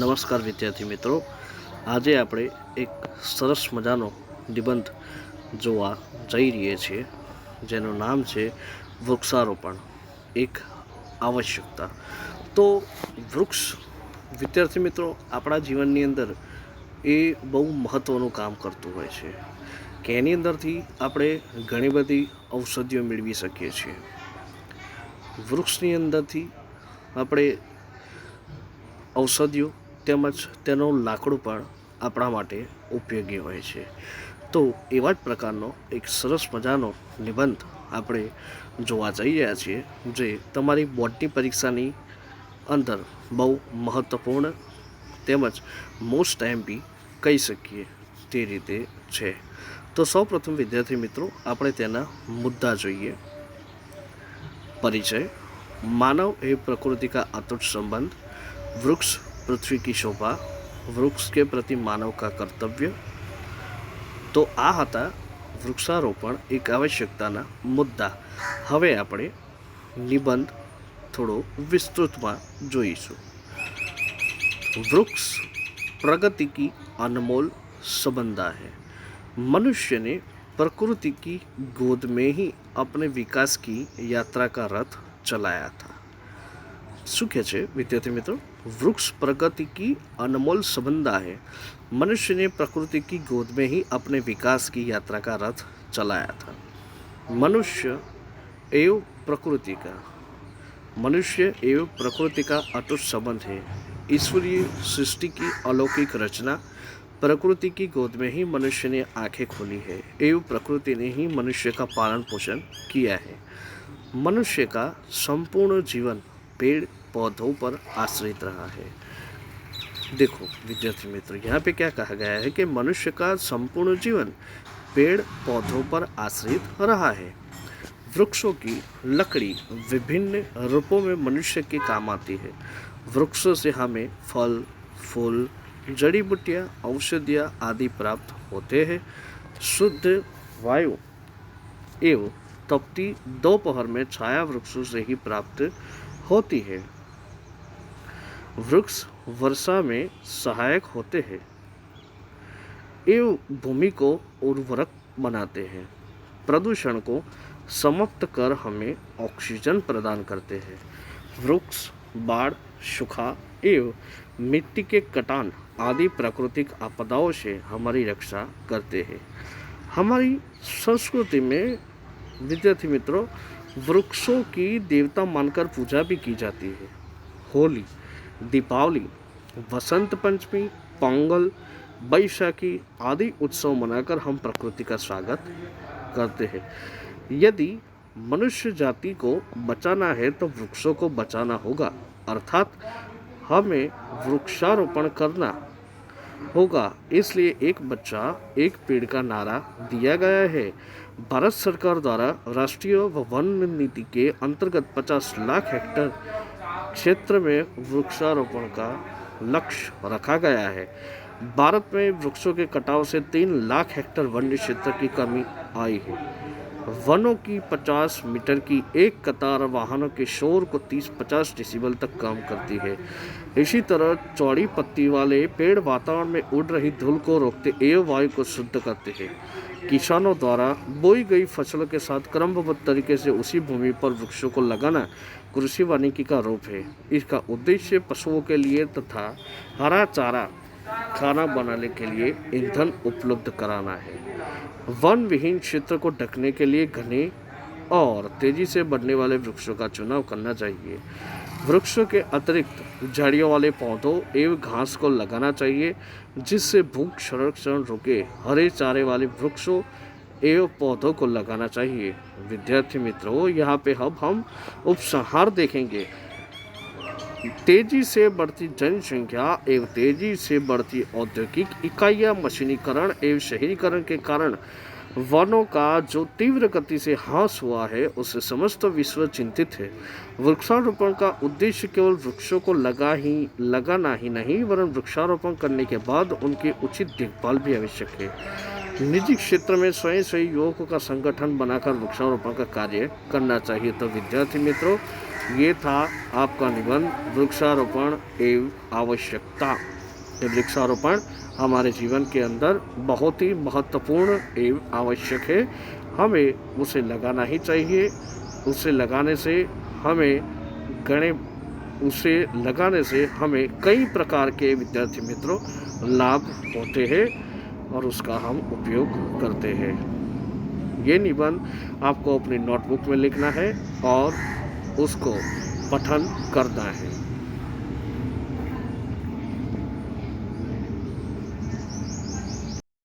નમસ્કાર વિદ્યાર્થી મિત્રો, આજે આપણે એક સરસ મજાનો નિબંધ જોવા જઈ રહ્યા છીએ જેનું નામ છે વૃક્ષારોપણ એક આવશ્યકતા. તો વૃક્ષ વિદ્યાર્થી મિત્રો આપણા જીવનની અંદર એ બહુ મહત્ત્વનું કામ કરતું હોય છે કે એની અંદરથી આપણે ઘણી બધી ઔષધિઓ મેળવી શકીએ છીએ. વૃક્ષની અંદરથી આપણે ઔષધિઓ તેમજ તેનું લાકડું પણ આપણા માટે ઉપયોગી હોય છે. તો એવા જ પ્રકારનો એક સરસ મજાનો નિબંધ આપણે જોવા જઈ રહ્યા છીએ જે તમારી બોર્ડની પરીક્ષાની અંદર બહુ મહત્ત્વપૂર્ણ તેમજ મોસ્ટ એમપી કહી શકીએ તે રીતે છે. તો સૌપ્રથમ વિદ્યાર્થી મિત્રો આપણે તેના મુદ્દા જોઈએ. परिचय: मानव एवं प्रकृति का अटूट संबंध, वृक्ष पृथ्वी की शोभा, वृक्ष के प्रति मानव का कर्तव्य. तो आ हता वृक्षारोपण एक आवश्यकताना मुद्दा. हवे આપણે નિબંધ થોડો વિસ્તૃતમાં જોઈશું. वृक्ष प्रगति की अनमोल संबंधा है. मनुष्य ने प्रकृति की गोद में ही अपने विकास की यात्रा का रथ चलाया था. શું કહે છે વિદ્યાર્થી મિત્રો? वृक्ष प्रगति की अनमोल संबंधा है. मनुष्य ने प्रकृति की गोद में ही अपने विकास की यात्रा का रथ चलाया था. मनुष्य एवं प्रकृति का अटूट संबंध है. ईश्वरीय सृष्टि की अलौकिक रचना. प्रकृति की गोद में ही मनुष्य ने आंखें खोली है एवं प्रकृति ने ही मनुष्य का पालन पोषण किया है. मनुष्य का संपूर्ण जीवन पेड़ पौधों पर आश्रित रहा है. देखो विद्यार्थी मित्र, यहाँ पे क्या कहा गया है कि मनुष्य का संपूर्ण जीवन पेड़ पौधों पर आश्रित रहा है. वृक्षों की लकड़ी विभिन्न रूपों में मनुष्य के काम आती है. वृक्षों से हमें फल, फूल, जड़ी बूटियाँ, औषधियाँ आदि प्राप्त होते हैं. शुद्ध वायु एवं तपती दोपहर में छाया वृक्षों से ही प्राप्त होती है. वृक्ष वर्षा में सहायक होते हैं एवं भूमि को उर्वरक बनाते हैं. प्रदूषण को समाप्त कर हमें ऑक्सीजन प्रदान करते हैं. वृक्ष बाढ़, सूखा एवं मिट्टी के कटान आदि प्राकृतिक आपदाओं से हमारी रक्षा करते हैं. हमारी संस्कृति में विद्यार्थी मित्रों वृक्षों की देवता मानकर पूजा भी की जाती है. होली, दीपावली, वसंत पंचमी, पोंगल, बैसाखी आदि उत्सव मनाकर हम प्रकृति का स्वागत करते हैं. यदि मनुष्य जाति को बचाना है तो वृक्षों को बचाना होगा, अर्थात हमें वृक्षारोपण करना होगा. इसलिए एक बच्चा एक पेड़ का नारा दिया गया है. भारत सरकार द्वारा राष्ट्रीय वन नीति के अंतर्गत 50 लाख हेक्टेयर क्षेत्र में वृक्षारोपण का लक्ष्य रखा गया है. भारत में वृक्षों के कटाव से 3 लाख हेक्टेयर वन्य क्षेत्र की कमी आई है. वनों की 50 मीटर की एक कतार वाहनों के शोर को 30-50 डेसिबल तक कम करती है. इसी तरह चौड़ी पत्ती वाले पेड़ वातावरण में उड़ रही धूल को रोकते एवं वायु को शुद्ध करते हैं. किसानों द्वारा बोई गई फसलों के साथ क्रमबद्ध तरीके से उसी भूमि पर वृक्षों को लगाना कृषि वानिकी का रूप है. इसका उद्देश्य पशुओं के लिए तथा हरा चारा खाना बनाने के लिए ईंधन उपलब्ध कराना है. वन विहीन क्षेत्र को ढकने के लिए घने और तेजी से बढ़ने वाले वृक्षों का चुनाव करना चाहिए. वृक्षों के अतिरिक्त झाड़ियों वाले पौधों एवं घास को लगाना चाहिए जिससे भूख संरक्षण रुके. हरे चारे वाले वृक्षों एवं पौधों को लगाना चाहिए. विद्यार्थी मित्रों, यहाँ पे अब हम उपसंहार देखेंगे. तेजी से बढ़ती जनसंख्या एवं तेजी से बढ़ती औद्योगिक इकाइयाँ, मशीनीकरण एवं शहरीकरण के कारण वनों का जो तीव्र गति से ह्रास हुआ है उससे समस्त विश्व चिंतित है. वृक्षारोपण का उद्देश्य केवल वृक्षों को लगाना ही नहीं वरन वृक्षारोपण करने के बाद उनकी उचित देखभाल भी आवश्यक है. निजी क्षेत्र में स्वयं सही युवकों का संगठन बनाकर वृक्षारोपण का कार्य करना चाहिए. तो विद्यार्थी मित्रों, ये था आपका निबंध वृक्षारोपण एवं आवश्यकता। ये वृक्षारोपण हमारे जीवन के अंदर बहुत ही महत्वपूर्ण एवं आवश्यक है। हमें उसे लगाना ही चाहिए। उसे लगाने से हमें गणे उसे लगाने से हमें कई प्रकार के विद्यार्थी मित्रों लाभ होते हैं और उसका हम उपयोग करते हैं। ये निबंध आपको अपनी नोटबुक में लिखना है और उसको पठन करना है।